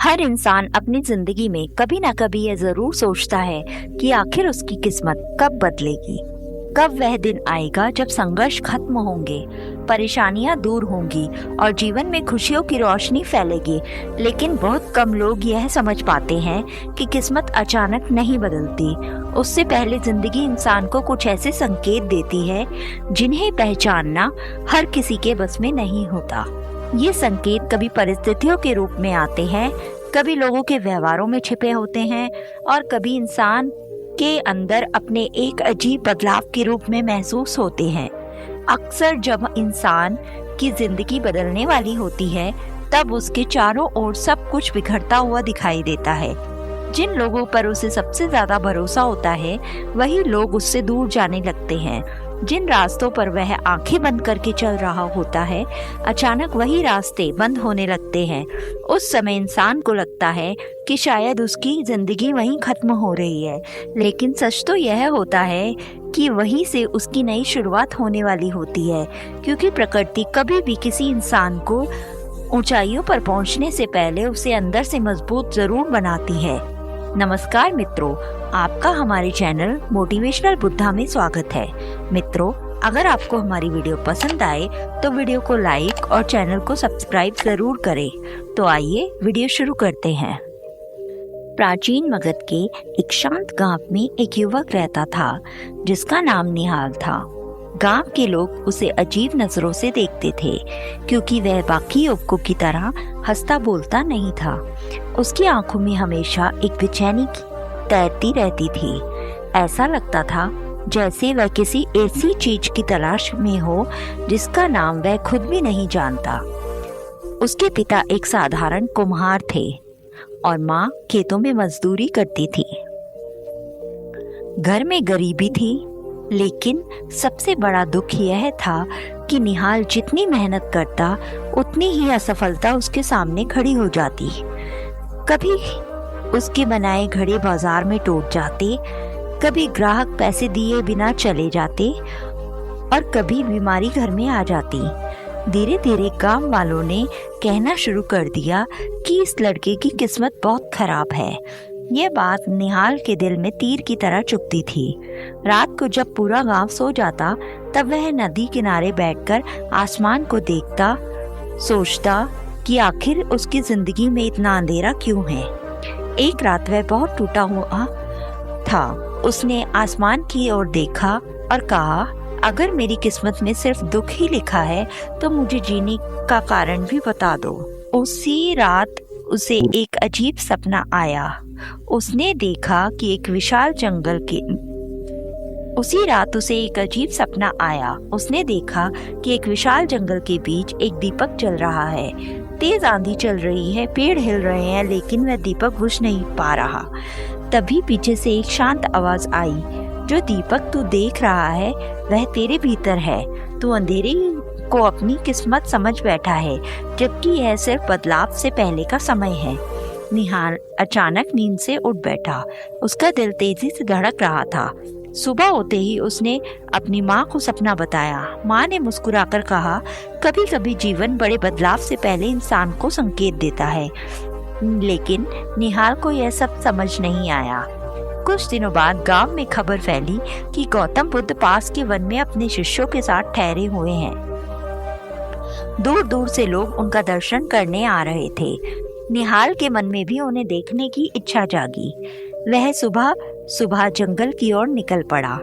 हर इंसान अपनी जिंदगी में कभी ना कभी यह जरूर सोचता है कि आखिर उसकी किस्मत कब बदलेगी। कब वह दिन आएगा जब संघर्ष खत्म होंगे, परेशानियां दूर होंगी और जीवन में खुशियों की रोशनी फैलेगी। लेकिन बहुत कम लोग यह समझ पाते हैं कि किस्मत अचानक नहीं बदलती। उससे पहले जिंदगी इंसान को कुछ ऐसे संकेत देती है जिन्हें पहचानना हर किसी के बस में नहीं होता। ये संकेत कभी परिस्थितियों के रूप में आते हैं, कभी लोगों के व्यवहारों में छिपे होते हैं और कभी इंसान के अंदर अपने एक अजीब बदलाव के रूप में महसूस होते हैं। अक्सर जब इंसान की जिंदगी बदलने वाली होती है तब उसके चारों ओर सब कुछ बिखरता हुआ दिखाई देता है। जिन लोगों पर उसे सबसे ज्यादा भरोसा होता है वही लोग उससे दूर जाने लगते हैं। जिन रास्तों पर वह आंखें बंद करके चल रहा होता है अचानक वही रास्ते बंद होने लगते हैं। उस समय इंसान को लगता है कि शायद उसकी जिंदगी वहीं खत्म हो रही है, लेकिन सच तो यह होता है कि वहीं से उसकी नई शुरुआत होने वाली होती है। क्योंकि प्रकृति कभी भी किसी इंसान को ऊंचाइयों पर पहुंचने से पहले उसे अंदर से मजबूत जरूर बनाती है। नमस्कार मित्रों, आपका हमारे चैनल मोटिवेशनल बुद्धा में स्वागत है। मित्रों, अगर आपको हमारी वीडियो पसंद आए तो वीडियो को लाइक और चैनल को सब्सक्राइब जरूर करें। तो आइए वीडियो शुरू करते हैं। प्राचीन मगध के एक शांत गांव में एक युवक रहता था जिसका नाम निहाल था। गांव के लोग उसे अजीब नजरों से देखते थे क्योंकि वह बाकी युवकों की तरह हंसता बोलता नहीं था। उसकी आंखों में हमेशा एक बेचैनी तैरती रहती थी। ऐसा लगता था जैसे वह किसी ऐसी चीज की तलाश में हो जिसका नाम वह खुद भी नहीं जानता। उसके पिता एक साधारण कुम्हार थे और माँ खेतों में मजदूरी करती थी। घर में गरीबी थी, लेकिन सबसे बड़ा दुख यह था कि निहाल जितनी मेहनत करता उतनी ही असफलता उसके सामने खड़ी हो जाती। कभी उसके बनाए घड़े बाजार में टूट जाते, कभी ग्राहक पैसे दिए बिना चले जाते और कभी बीमारी घर में आ जाती। धीरे धीरे गांव वालों ने कहना शुरू कर दिया कि इस लड़के की किस्मत बहुत खराब है। ये बात निहाल के दिल में तीर की तरह चुभती थी। रात को जब पूरा गांव सो जाता तब वह नदी किनारे बैठकर आसमान को देखता, सोचता कि आखिर उसकी जिंदगी में इतना अंधेरा क्यों है। एक रात वह बहुत टूटा हुआ था। उसने आसमान की ओर देखा और कहा, अगर मेरी किस्मत में सिर्फ दुख ही लिखा है तो मुझे जीने का कारण भी बता दो। उसी रात उसे एक अजीब सपना आया। उसने देखा कि एक विशाल जंगल के बीच एक दीपक जल रहा है। तेज आंधी चल रही है, पेड़ हिल रहे हैं, लेकिन वह दीपक बुझ नहीं पा रहा। तभी पीछे से एक शांत आवाज आई, जो दीपक तू देख रहा है वह तेरे भीतर है। तू अंधेरे को अपनी किस्मत समझ बैठा है, जबकि यह सिर्फ बदलाव से पहले का समय है। निहाल अचानक नींद से उठ बैठा। उसका दिल तेजी से धड़क रहा था। सुबह होते ही उसने अपनी माँ को सपना बताया। माँ ने मुस्कुराकर कहा, कभी कभी जीवन बड़े बदलाव से पहले इंसान को संकेत देता है। लेकिन निहाल को यह सब समझ नहीं आया। कुछ दिनों बाद गांव में खबर फैली कि गौतम बुद्ध पास के वन में अपने शिष्यों के साथ ठहरे हुए हैं। दूर दूर से लोग उनका दर्शन करने आ रहे थे। निहाल के मन में भी उन्हें देखने की इच्छा जागी। वह सुबह सुबह जंगल की ओर निकल पड़ा।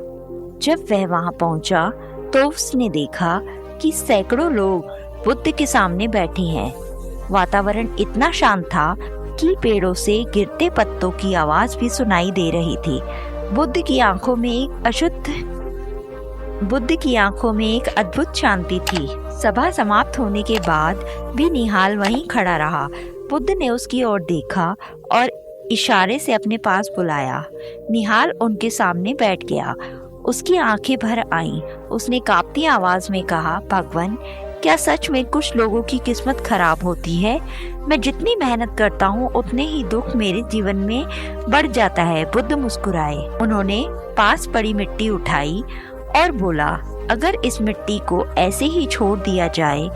जब वह वहां पहुंचा तो उसने देखा कि सैकड़ों लोग बुद्ध के सामने बैठे हैं। वातावरण इतना शांत था कि पेड़ों से गिरते पत्तों की आवाज भी सुनाई दे रही थी। बुद्ध की आंखों में एक अद्भुत शांति थी। सभा समाप्त होने के बाद भी निहाल वहीं खड़ा रहा। बुद्ध ने उसकी ओर देखा और इशारे से अपने पास बुलाया। निहाल उनके सामने बैठ गया। उसकी आंखें भर आईं। उसने कांपती आवाज में कहा, भगवान, क्या सच में कुछ लोगों की किस्मत खराब होती है? मैं जितनी मेहनत करता हूँ उतने ही दुख मेरे जीवन में बढ़ जाता है। बुद्ध मुस्कुराए। उन्होंने पास पड़ी मिट्टी उठाई और बोला, अगर इस मिट्टी को ऐसे ही छोड़ दिया जाए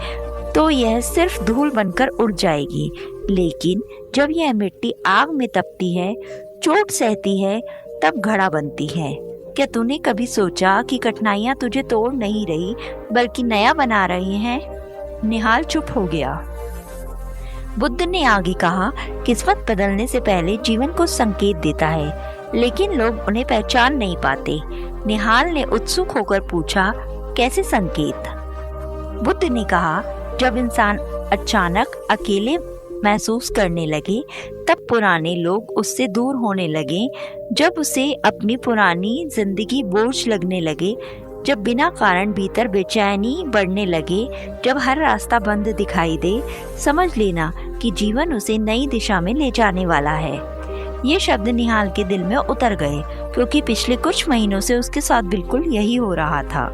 तो यह सिर्फ धूल बनकर उड़ जाएगी, लेकिन जब यह मिट्टी आग में तपती है, चोट सहती है, तब घड़ा बनती है। क्या तूने कभी सोचा कि कठिनाइयां तुझे तोड़ नहीं रही बल्कि नया बना रही हैं? निहाल चुप हो गया। बुद्ध ने आगे कहा, किस्मत बदलने से पहले जीवन को संकेत देता है, लेकिन लोग उन्हें पहचान नहीं पाते। निहाल ने उत्सुक होकर पूछा, कैसे संकेत? बुद्ध ने कहा, जब इंसान अचानक अकेले महसूस करने लगे, तब पुराने लोग उससे दूर होने लगे, जब उसे अपनी पुरानी जिंदगी बोझ लगने लगे, जब बिना कारण भीतर बेचैनी बढ़ने लगे, जब हर रास्ता बंद दिखाई दे, समझ लेना कि जीवन उसे नई दिशा में ले जाने वाला है। ये शब्द निहाल के दिल में उतर गए, क्योंकि पिछले कुछ महीनों से उसके साथ बिल्कुल यही हो रहा था।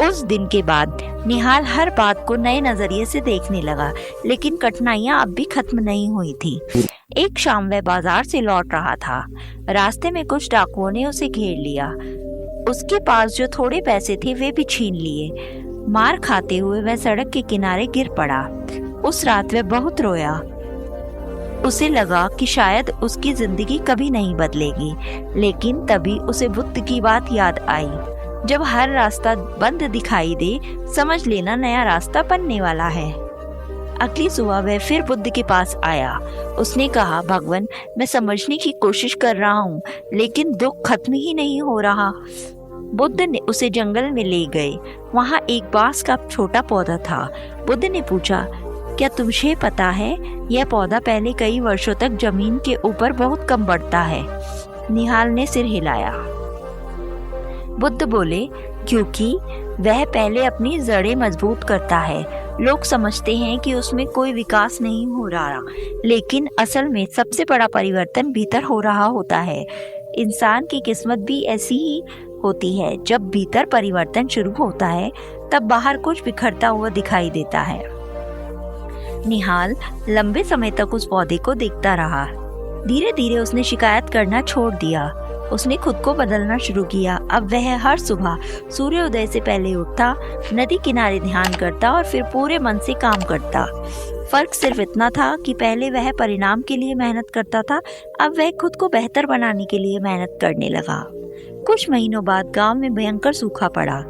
उस दिन के बाद निहाल हर बात को नए नजरिए से देखने लगा, लेकिन कठिनाइयां अब भी खत्म नहीं हुई थी। एक शाम वह बाजार से लौट रहा था। रास्ते में कुछ डाकुओं ने उसे घेर लिया। उसके पास जो थोड़े पैसे थे वे भी छीन लिए। मार खाते हुए वह सड़क के किनारे गिर पड़ा। उस रात वह बहुत रोया। उसे लगा कि शायद उसकी जिंदगी कभी नहीं बदलेगी, लेकिन तभी उसे बुद्ध की बात याद आई, जब हर रास्ता बंद दिखाई दे, समझ लेना नया रास्ता बनने वाला है। अगली सुबह वह फिर बुद्ध के पास आया। उसने कहा, भगवान, मैं समझने की कोशिश कर रहा हूँ, लेकिन दुख खत्म ही नहीं हो रहा। बुद्ध ने उसे जंगल में ले गए। वहाँ एक बांस का छोटा पौधा था। बुद्ध ने पूछा, क्या तुझे पता है, यह पौधा पहले कई वर्षों तक जमीन के ऊपर बहुत कम बढ़ता है? निहाल ने सिर हिलाया। बुद्ध बोले, क्योंकि वह पहले अपनी जड़ें मजबूत करता है। लोग समझते हैं कि उसमें कोई विकास नहीं हो रहा, लेकिन असल में सबसे बड़ा परिवर्तन भीतर हो रहा होता है। इंसान की किस्मत भी ऐसी ही होती है। जब भीतर परिवर्तन शुरू होता है, तब बाहर कुछ बिखरता हुआ दिखाई देता है। निहाल लंबे समय तक उस पौधे को देखता रहा। धीरे धीरे उसने शिकायत करना छोड़ दिया। उसने खुद को बदलना शुरू किया। अब वह हर सुबह सूर्योदय से पहले उठता, नदी किनारे ध्यान करता और फिर पूरे मन से काम करता। फर्क सिर्फ इतना था कि पहले वह परिणाम के लिए मेहनत करता था, अब वह खुद को बेहतर बनाने के लिए मेहनत करने लगा। कुछ महीनों बाद गांव में भयंकर सूखा पड़ा।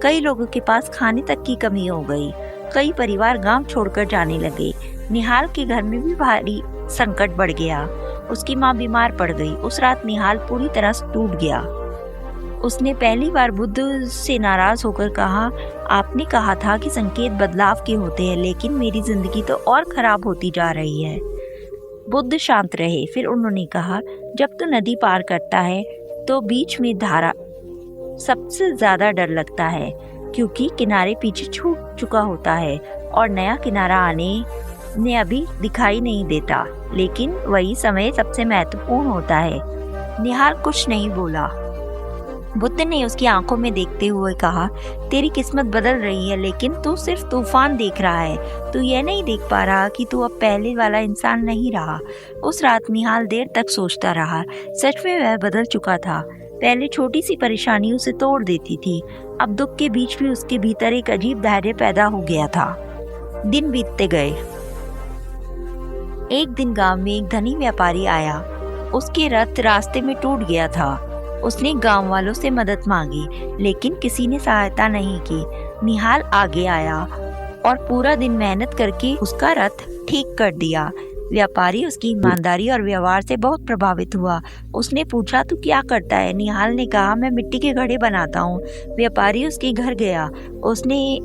कई लोगों के पास खाने तक की कमी हो गई। कई परिवार गांव छोड़कर जाने लगे। निहाल के घर में भी भारी संकट बढ़ गया। उसकी माँ बीमार पड़ गई। उस रात निहाल पूरी तरह से टूट गया। उसने पहली बार बुद्ध से नाराज होकर कहा, आपने कहा था कि संकेत बदलाव के होते हैं, लेकिन मेरी जिंदगी तो और खराब होती जा रही है। बुद्ध शांत रहे। फिर उन्होंने कहा, जब तू नदी पार करता है तो बीच में धारा सबसे ज्यादा डर लगता है, क्योंकि किनारे पीछे छूट चुका होता है और नया किनारा आने ने अभी दिखाई नहीं देता, लेकिन वही समय सबसे महत्वपूर्ण होता है। निहाल कुछ नहीं बोला। बुद्ध ने उसकी आंखों में देखते हुए कहा, तेरी किस्मत बदल रही है, लेकिन तू सिर्फ तूफान देख रहा है। तू यह नहीं देख पा रहा कि तू अब पहले वाला इंसान नहीं रहा। उस रात निहाल देर तक सोचता रहा। सच में वह बदल चुका था। पहले छोटी सी परेशानी उसे तोड़ देती थी, अब दुख के बीच भी उसके भीतर एक अजीब धैर्य पैदा हो गया था। दिन बीतते गए। एक दिन गांव में एक धनी व्यापारी आया। उसके रथ रास्ते में टूट गया था। उसने गांव वालों से मदद मांगी, लेकिन किसी ने सहायता नहीं की। निहाल आगे आया और पूरा दिन मेहनत करके उसका रथ ठीक कर दिया। व्यापारी उसकी ईमानदारी और व्यवहार से बहुत प्रभावित हुआ। उसने पूछा, तू क्या करता है? निहाल ने कहा, मैं मिट्टी के घड़े बनाता हूँ। व्यापारी उसके घर गया। उसने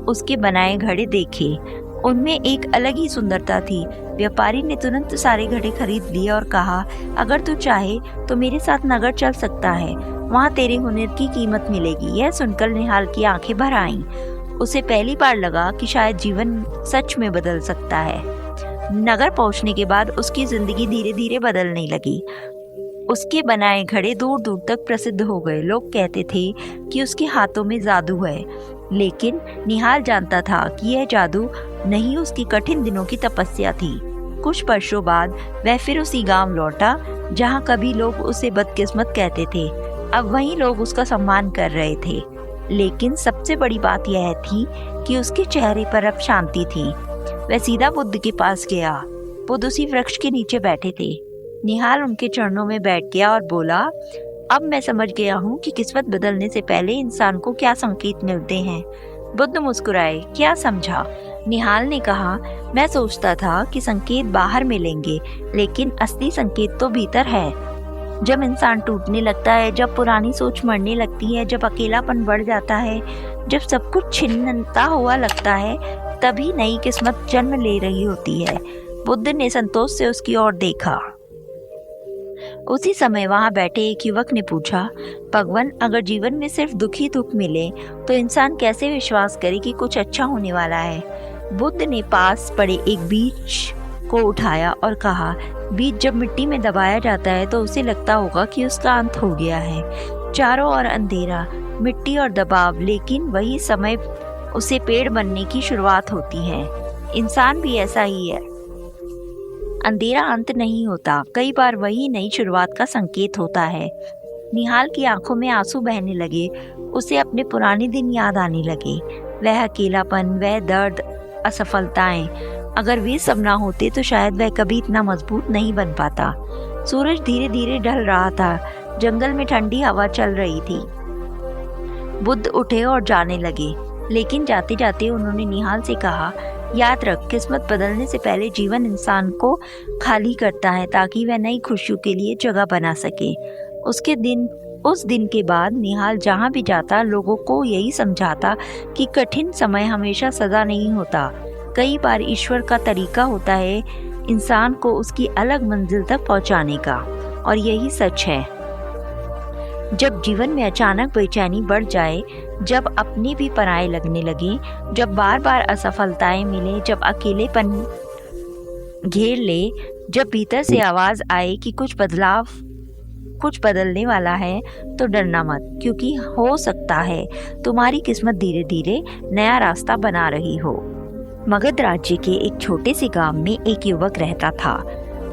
उसके बनाए घड़े देखे। उनमें एक अलग ही सुंदरता थी। व्यापारी ने तुरंत सारे घड़े खरीद लिए और कहा, अगर तू चाहे तो मेरे साथ नगर चल सकता है, वहाँ तेरे हुनर की कीमत मिलेगी। यह सुनकर निहाल की आंखें भर आईं। उसे पहली बार लगा कि शायद जीवन सच में बदल सकता है। नगर पहुंचने के बाद उसकी जिंदगी धीरे धीरे बदलने लगी। उसके बनाए घड़े दूर दूर तक प्रसिद्ध हो गए। लोग कहते थे कि उसके हाथों में जादू है, लेकिन निहाल जानता था कि यह जादू नहीं, उसकी कठिन दिनों की तपस्या थी। कुछ वर्षों बाद वह फिर उसी गांव लौटा जहां कभी लोग उसे बदकिस्मत कहते थे। अब वहीं लोग उसका सम्मान कर रहे थे। लेकिन सबसे बड़ी बात यह थी कि उसके चेहरे पर अब शांति थी। वह सीधा बुद्ध के पास गया। बुद्ध उसी वृक्ष के नीचे बैठे थे। निहाल उनके चरणों में बैठ गया और बोला, अब मैं समझ गया हूँ कि किस्मत बदलने से पहले इंसान को क्या संकेत मिलते हैं। बुद्ध मुस्कुराए, क्या समझा? निहाल ने कहा, मैं सोचता था कि संकेत बाहर मिलेंगे, लेकिन असली संकेत तो भीतर है। जब इंसान टूटने लगता है, जब पुरानी सोच मरने लगती है, जब अकेलापन बढ़ जाता है, जब सब कुछ छिन्नता हुआ लगता है, तभी नई किस्मत जन्म ले रही होती है। बुद्ध ने संतोष से उसकी ओर देखा। उसी समय वहां बैठे एक युवक ने पूछा, भगवान, अगर जीवन में सिर्फ दुख ही दुख मिले तो इंसान कैसे विश्वास करे कि कुछ अच्छा होने वाला है? बुद्ध ने पास पड़े एक बीज को उठाया और कहा, बीज जब मिट्टी में दबाया जाता है तो उसे लगता होगा कि उसका अंत हो गया है। चारों ओर अंधेरा, मिट्टी और दबाव, लेकिन वही समय उसे पेड़ बनने की शुरुआत होती है। इंसान भी ऐसा ही है। अंधेरा अंत नहीं होता, कई बार वही नई शुरुआत का संकेत होता है। निहाल की आंखों में आंसू बहने लगे। उसे अपने पुराने दिन याद आने लगे। वह अकेलापन, वह दर्द, असफलताएं, अगर वे सब ना होते तो शायद वह कभी इतना मजबूत नहीं बन पाता। सूरज धीरे धीरे ढल रहा था। जंगल में ठंडी हवा चल रही थी। बुद्ध उठे और जाने लगे, लेकिन जाते जाते उन्होंने निहाल से कहा, याद रख, किस्मत बदलने से पहले जीवन इंसान को खाली करता है ताकि वह नई खुशियों के लिए जगह बना सके। उस दिन के बाद निहाल जहाँ भी जाता लोगों को यही समझाता कि कठिन समय हमेशा सजा नहीं होता। कई बार ईश्वर का तरीका होता है इंसान को उसकी अलग मंजिल तक पहुँचाने का, और यही सच है। जब जीवन में अचानक बेचैनी बढ़ जाए, जब अपने भी पराये लगने लगे, जब बार बार असफलताएं मिले, जब अकेलेपन घेर ले, जब भीतर से आवाज आए कि कुछ बदलने वाला है, तो डरना मत, क्योंकि हो सकता है तुम्हारी किस्मत धीरे धीरे नया रास्ता बना रही हो। मगध राज्य के एक छोटे से गांव में एक युवक रहता था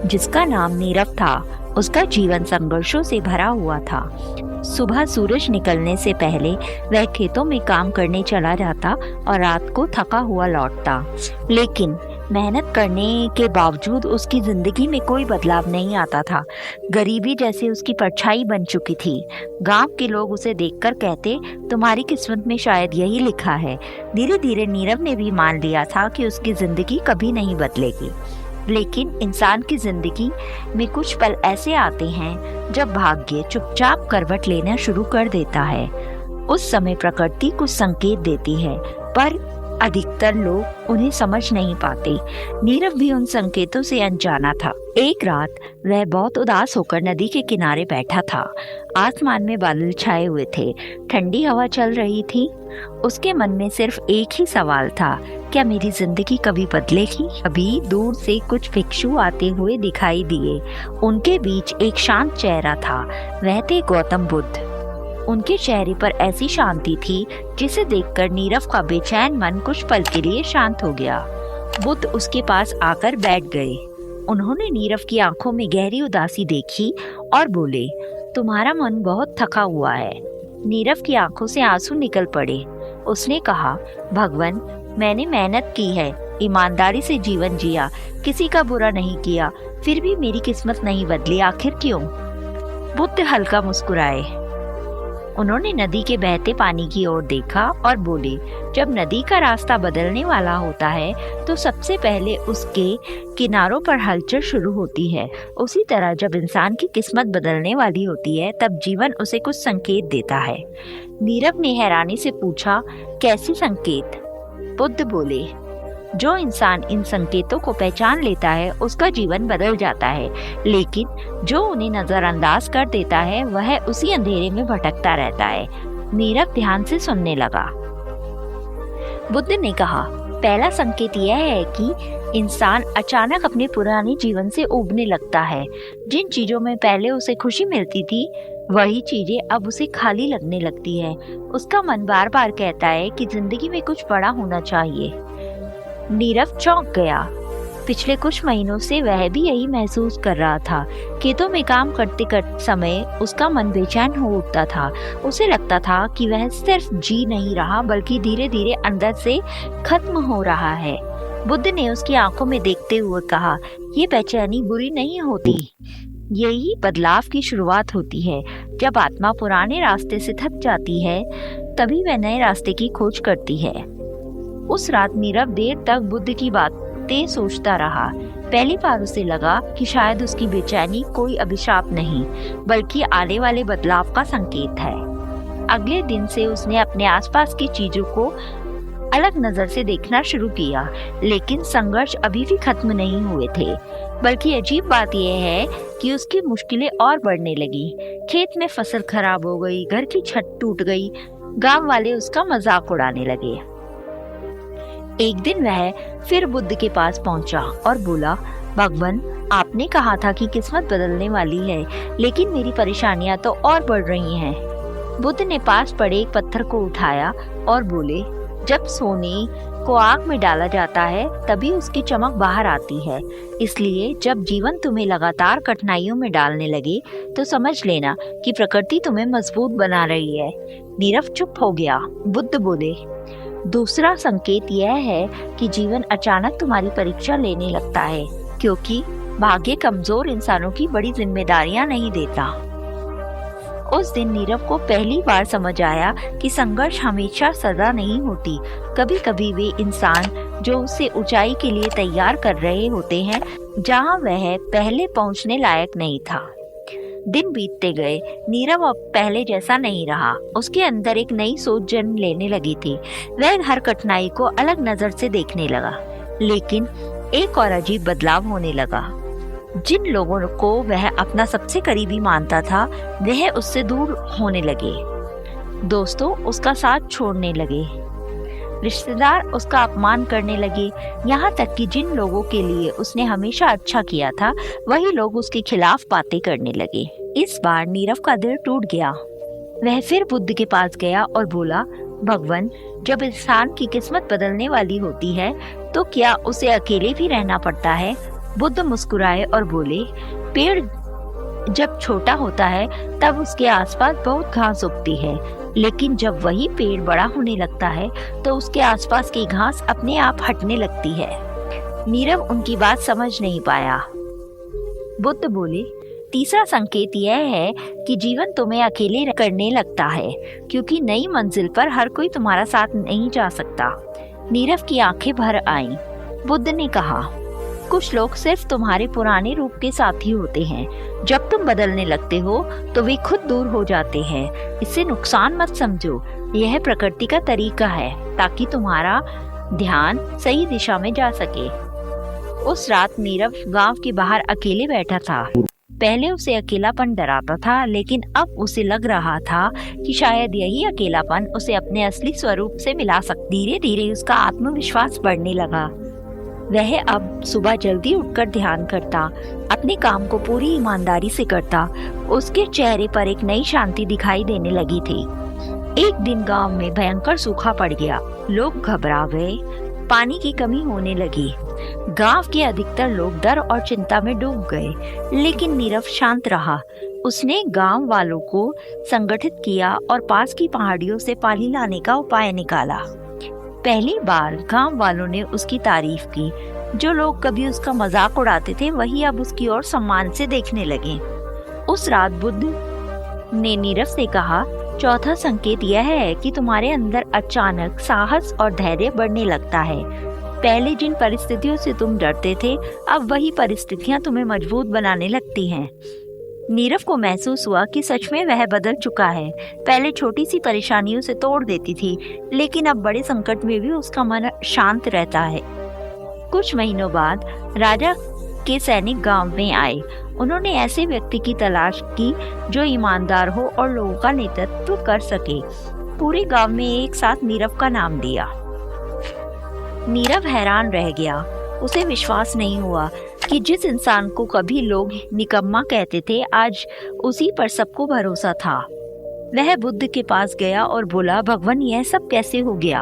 जिसका नाम नीरव था। उसका जीवन संघर्षों से भरा हुआ था। सुबह सूरज निकलने से पहले वह खेतों में काम करने चला जाता और रात को थका हुआ लौटता। लेकिन मेहनत करने के बावजूद उसकी जिंदगी में कोई बदलाव नहीं आता था। गरीबी जैसे उसकी परछाई बन चुकी थी। गांव के लोग उसे देखकर कहते, तुम्हारी किस्मत में शायद यही लिखा है। धीरे धीरे नीरव ने भी मान लिया था कि उसकी जिंदगी कभी नहीं बदलेगी। लेकिन इंसान की जिंदगी में कुछ पल ऐसे आते हैं जब भाग्य चुपचाप करवट लेना शुरू कर देता है। उस समय प्रकृति कुछ संकेत देती है, पर अधिकतर लोग उन्हें समझ नहीं पाते। नीरव भी उन संकेतों से अनजाना था। एक रात वह बहुत उदास होकर नदी के किनारे बैठा था। आसमान में बादल छाए हुए थे, ठंडी हवा चल रही थी। उसके मन में सिर्फ एक ही सवाल था, क्या मेरी जिंदगी कभी बदलेगी? अभी दूर से कुछ भिक्षु आते हुए दिखाई दिए। उनके बीच एक शांत चेहरा था। वह थे गौतम बुद्ध। उनके चेहरे पर ऐसी शांति थी जिसे देखकर नीरव का बेचैन मन कुछ पल के लिए शांत हो गया। बुद्ध उसके पास आकर बैठ गए। उन्होंने नीरव की आंखों में गहरी उदासी देखी और बोले, तुम्हारा मन बहुत थका हुआ है। नीरव की आंखों से आंसू निकल पड़े। उसने कहा, भगवान, मैंने मेहनत की है, ईमानदारी से जीवन जिया, किसी का बुरा नहीं किया, फिर भी मेरी किस्मत नहीं बदली, आखिर क्यों? बुद्ध हल्का मुस्कुराए। उन्होंने नदी के बहते पानी की ओर देखा और बोले, जब नदी का रास्ता बदलने वाला होता है तो सबसे पहले उसके किनारों पर हलचल शुरू होती है। उसी तरह जब इंसान की किस्मत बदलने वाली होती है तब जीवन उसे कुछ संकेत देता है। नीरव ने हैरानी से पूछा, कैसे संकेत? बुद्ध बोले, जो इंसान इन संकेतों को पहचान लेता है उसका जीवन बदल जाता है, लेकिन जो उन्हें नजरअंदाज कर देता है वह उसी अंधेरे में भटकता रहता है। नीरव ध्यान से सुनने लगा। बुद्ध ने कहा, पहला संकेत यह है कि इंसान अचानक अपने पुराने जीवन से उबने लगता है। जिन चीजों में पहले उसे खुशी मिलती थी वही चीजें अब उसे खाली लगने लगती है। उसका मन बार बार कहता है कि जिंदगी में कुछ बड़ा होना चाहिए। नीरव चौंक गया। पिछले कुछ महीनों से वह भी यही महसूस कर रहा था। खेतों में काम करते करते समय उसका मन बेचैन हो उठता था। उसे लगता था कि वह सिर्फ जी नहीं रहा बल्कि धीरे धीरे अंदर से खत्म हो रहा है। बुद्ध ने उसकी आंखों में देखते हुए कहा, ये बेचैनी बुरी नहीं होती, यही बदलाव की शुरुआत होती है। जब आत्मा पुराने रास्ते से थक जाती है तभी वह नए रास्ते की खोज करती है। उस रात नीरव देर तक बुद्ध की बातें सोचता रहा। पहली बार उसे लगा कि शायद उसकी बेचैनी कोई अभिशाप नहीं बल्कि आने वाले बदलाव का संकेत है। अगले दिन से उसने अपने आसपास की चीजों को अलग नजर से देखना शुरू किया, लेकिन संघर्ष अभी भी खत्म नहीं हुए थे। बल्कि अजीब बात यह है कि उसकी मुश्किलें और बढ़ने लगी। खेत में फसल खराब हो गई, घर की छत टूट गई, गांव वाले उसका मजाक उड़ाने लगे। एक दिन वह फिर बुद्ध के पास पहुंचा और बोला, भगवान, आपने कहा था कि किस्मत बदलने वाली है, लेकिन मेरी परेशानियां तो और बढ़ रही हैं। बुद्ध ने पास पड़े एक पत्थर को उठाया और बोले, जब सोने को आग में डाला जाता है तभी उसकी चमक बाहर आती है। इसलिए जब जीवन तुम्हें लगातार कठिनाइयों में डालने लगे तो समझ लेना कि प्रकृति तुम्हें मजबूत बना रही है। नीरव चुप हो गया। बुद्ध बोले, दूसरा संकेत यह है कि जीवन अचानक तुम्हारी परीक्षा लेने लगता है, क्योंकि भाग्य कमजोर इंसानों की बड़ी जिम्मेदारियां नहीं देता। उस दिन नीरव को पहली बार समझ आया कि संघर्ष हमेशा सदा नहीं होती। कभी कभी वे इंसान जो उसे ऊंचाई के लिए तैयार कर रहे होते हैं जहां वह पहले पहुंचने लायक नहीं था। दिन बीतते गए। नीरव अब पहले जैसा नहीं रहा। उसके अंदर एक नई सोच जन्म लेने लगी थी। वह हर कठिनाई को अलग नजर से देखने लगा। लेकिन एक और अजीब बदलाव होने लगा। जिन लोगों को वह अपना सबसे करीबी मानता था वह उससे दूर होने लगे। दोस्तों उसका साथ छोड़ने लगे, रिश्तेदार उसका अपमान करने लगे, यहाँ तक कि जिन लोगों के लिए उसने हमेशा अच्छा किया था वही लोग उसके खिलाफ बातें करने लगे। इस बार नीरव का दिल टूट गया। वह फिर बुद्ध के पास गया और बोला, भगवान, जब इंसान की किस्मत बदलने वाली होती है तो क्या उसे अकेले भी रहना पड़ता है? बुद्ध मुस्कुराए और बोले, पेड़ जब छोटा होता है तब उसके आसपास बहुत घास उगती है, लेकिन जब वही पेड़ बड़ा होने लगता है तो उसके आसपास की घास अपने आप हटने लगती है। नीरव उनकी बात समझ नहीं पाया। बुद्ध बोले, तीसरा संकेत यह है कि जीवन तुम्हें अकेले करने लगता है, क्योंकि नई मंजिल पर हर कोई तुम्हारा साथ नहीं जा सकता। नीरव की आंखें भर आईं। बुद्ध ने कहा, कुछ लोग सिर्फ तुम्हारे पुराने रूप के साथी होते हैं। जब तुम बदलने लगते हो तो वे खुद दूर हो जाते हैं। इसे नुकसान मत समझो, यह प्रकृति का तरीका है ताकि तुम्हारा ध्यान सही दिशा में जा सके। उस रात नीरव गांव के बाहर अकेले बैठा था। पहले उसे अकेलापन डराता था, लेकिन अब उसे लग रहा था कि शायद यही अकेलापन उसे अपने असली स्वरूप से मिला सकता। धीरे धीरे उसका आत्मविश्वास बढ़ने लगा। वह अब सुबह जल्दी उठकर ध्यान करता, अपने काम को पूरी ईमानदारी से करता। उसके चेहरे पर एक नई शांति दिखाई देने लगी थी। एक दिन गांव में भयंकर सूखा पड़ गया। लोग घबरा गए, पानी की कमी होने लगी। गांव के अधिकतर लोग डर और चिंता में डूब गए, लेकिन नीरव शांत रहा। उसने गांव वालों को संगठित किया और पास की पहाड़ियों से पानी लाने का उपाय निकाला। पहली बार गांव वालों ने उसकी तारीफ की। जो लोग कभी उसका मजाक उड़ाते थे वही अब उसकी ओर सम्मान से देखने लगे। उस रात बुद्ध ने नीरव से कहा, चौथा संकेत यह है कि तुम्हारे अंदर अचानक साहस और धैर्य बढ़ने लगता है। पहले जिन परिस्थितियों से तुम डरते थे अब वही परिस्थितियां तुम्हें मजबूत बनाने लगती हैं। नीरव को महसूस हुआ कि सच में वह बदल चुका है। पहले छोटी सी परेशानियों से तोड़ देती थी, लेकिन अब बड़े संकट में भी उसका मन शांत रहता है। कुछ महीनों बाद राजा के सैनिक गांव में आए। उन्होंने ऐसे व्यक्ति की तलाश की जो ईमानदार हो और लोगों का नेतृत्व कर सके। पूरे गांव में एक साथ नीरव का नाम दिया। नीरव हैरान रह गया। उसे विश्वास नहीं हुआ कि जिस इंसान को कभी लोग निकम्मा कहते थे आज उसी पर सबको भरोसा था। वह बुद्ध के पास गया और बोला, भगवान, यह सब कैसे हो गया?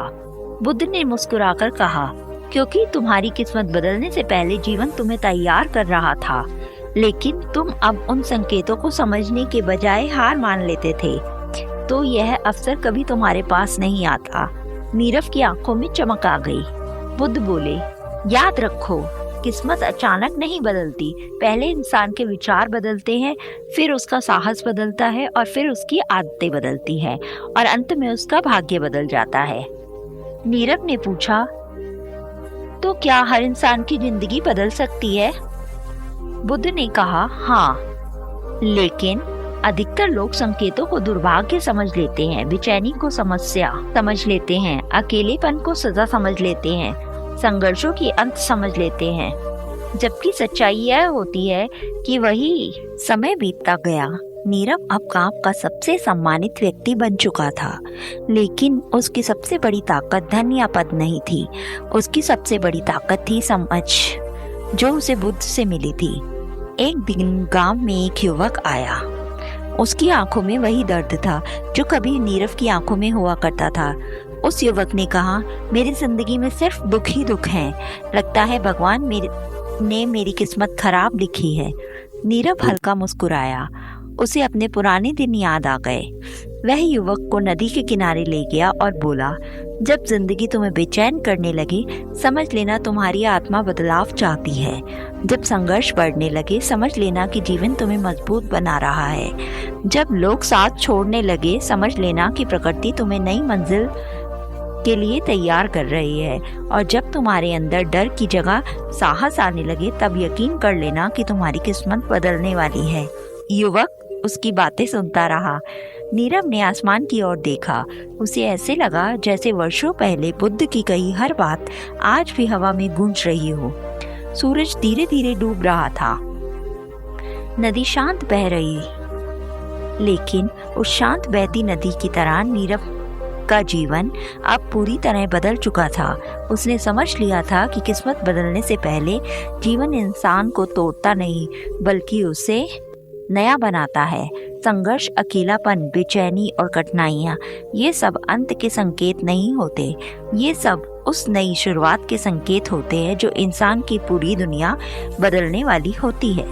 बुद्ध ने मुस्कुराकर कहा, क्योंकि तुम्हारी किस्मत बदलने से पहले जीवन तुम्हें तैयार कर रहा था, लेकिन तुम अब उन संकेतों को समझने के बजाय हार मान लेते थे, तो यह अवसर कभी तुम्हारे पास नहीं आता। नीरव की आंखों में चमक आ गई। बुद्ध बोले, याद रखो, किस्मत अचानक नहीं बदलती। पहले इंसान के विचार बदलते हैं, फिर उसका साहस बदलता है और फिर उसकी आदतें बदलती हैं और अंत में उसका भाग्य बदल जाता है। नीरव ने पूछा, तो क्या हर इंसान की जिंदगी बदल सकती है? बुद्ध ने कहा, हाँ, लेकिन अधिकतर लोग संकेतों को दुर्भाग्य समझ लेते हैं, बेचैनी को समस्या समझ लेते हैं, अकेलेपन को सजा समझ लेते हैं, संघर्षों की अंत समझ लेते हैं, जबकि सच्चाई यह होती है कि वही समय बीतता गया। नीरव अब गांव का सबसे सम्मानित व्यक्ति बन चुका था, लेकिन उसकी सबसे बड़ी ताकत धन या पद नहीं थी। उसकी सबसे बड़ी ताकत थी समझ, जो उसे बुद्ध से मिली थी। एक दिन गांव में एक युवक आया। उसकी आंखों में वही दर्द था जो कभी नीरव की आंखों में हुआ करता था। उस युवक ने कहा, मेरी जिंदगी में सिर्फ दुख ही दुख हैं। लगता है भगवान ने मेरी किस्मत खराब लिखी है। नीरव हल्का मुस्कुराया। उसे अपने पुराने दिन याद आ गए। वह युवक को नदी के किनारे ले गया और बोला, जब जिंदगी तुम्हें बेचैन करने लगे, समझ लेना तुम्हारी आत्मा बदलाव चाहती है। जब संघर्ष बढ़ने लगे, समझ लेना कि जीवन तुम्हें मजबूत बना रहा है। जब लोग साथ छोड़ने लगे, समझ लेना कि प्रकृति तुम्हें नई मंजिल के लिए तैयार कर रही है। और जब तुम्हारे अंदर डर की जगह साहस आने लगे, तब यकीन कर लेना कि तुम्हारी किस्मत बदलने वाली है। युवक उसकी बातें सुनता रहा। नीरव ने आसमान की ओर देखा। उसे ऐसे लगा जैसे वर्षों पहले बुद्ध की कही हर बात आज भी हवा में गूंज रही हो। सूरज धीरे धीरे डूब रहा था। नदी शांत बह रही, लेकिन उस शांत बहती नदी की तरह नीरव का जीवन अब पूरी तरह बदल चुका था। उसने समझ लिया था कि किस्मत बदलने से पहले जीवन इंसान को तोड़ता नहीं, बल्कि उसे नया बनाता है। संघर्ष, अकेलापन, बेचैनी और कठिनाइयाँ, ये सब अंत के संकेत नहीं होते। ये सब उस नई शुरुआत के संकेत होते हैं जो इंसान की पूरी दुनिया बदलने वाली होती है।